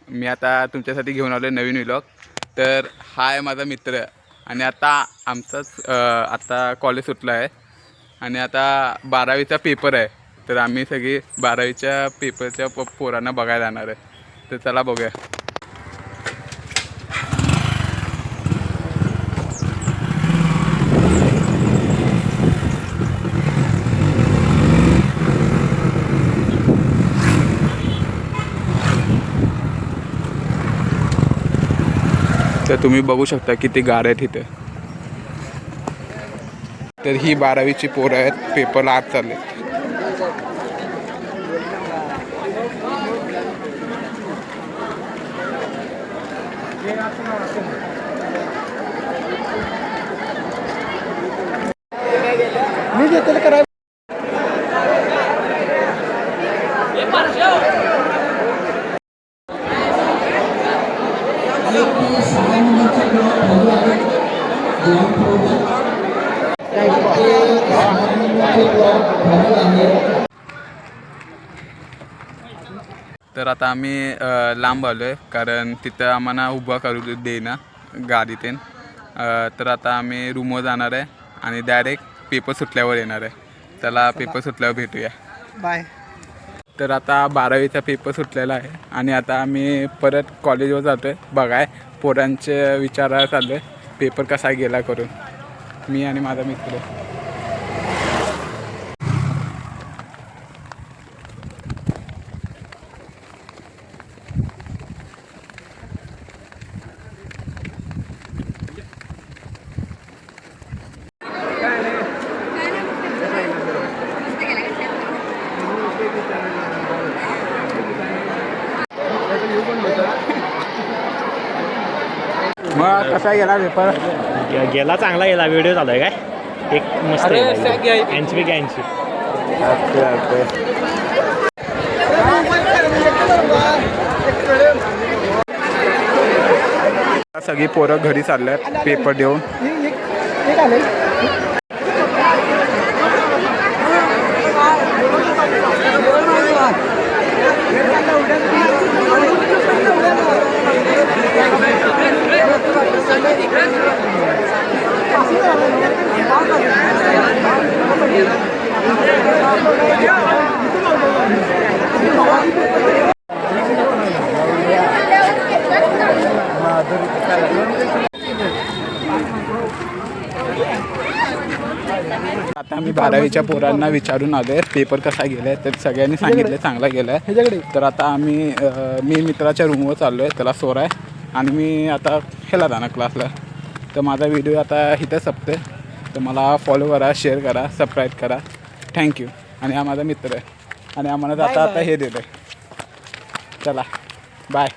मी आता तुमच्यासाठी घेऊन आलो नवीन व्लॉग। तर हा आहे माझा मित्र आणि आता आमचाच आता कॉलेज सुटलं आहे आणि आता 12वीचा पेपर आहे। तर आम्ही सगळी 12वीच्या पेपरच्या पोरांना बघायला जाणार आहे। तर चला बघूया। तर तुम्ही बघू शकता किती गाड्या आहेत इथे। तर ही 12वीची पोरं आहेत, पेपरला आत चालले। मी घेतलं करा तर आता आम्ही लांब आलो आहे कारण तिथं आम्हाला उभा करू देईना गाडीत। तर आता आम्ही रूमवर जाणार आहे आणि डायरेक्ट पेपर सुटल्यावर येणार आहे। चला पेपर सुटल्यावर भेटूया, बाय। तर आता 12वीचा पेपर सुटलेला आहे आणि आता आम्ही परत कॉलेजवर जातो आहे बघाय पोरांचे विचारायला चाललो आहे पेपर कसा गेला करून, मी आणि माझा मित्र। मग कसा गेला पेपर? गेला चांगला गेला। व्हिडिओ चालू आहे काय? एक मस्त 80 सगळी पोरं घरी चालल्यात पेपर देऊन। आता आम्ही 12वीच्या पोरांना विचारून आलोय पेपर कसा गेलाय, तर सगळ्यांनी सांगितलं चांगला गेलाय। तर आता आम्ही मी मित्राच्या रूमवर चाललोय, त्याला सोर आहे आणि मी आता ह्याला जाणार क्लासला। तर माझा व्हिडिओ आता इथं संपतोय। तर मला फॉलो करा, शेअर करा, सबस्क्राईब करा। थँक्यू। आणि हा माझा मित्र आहे आणि आम्हाला आता हे देतोय। चला बाय।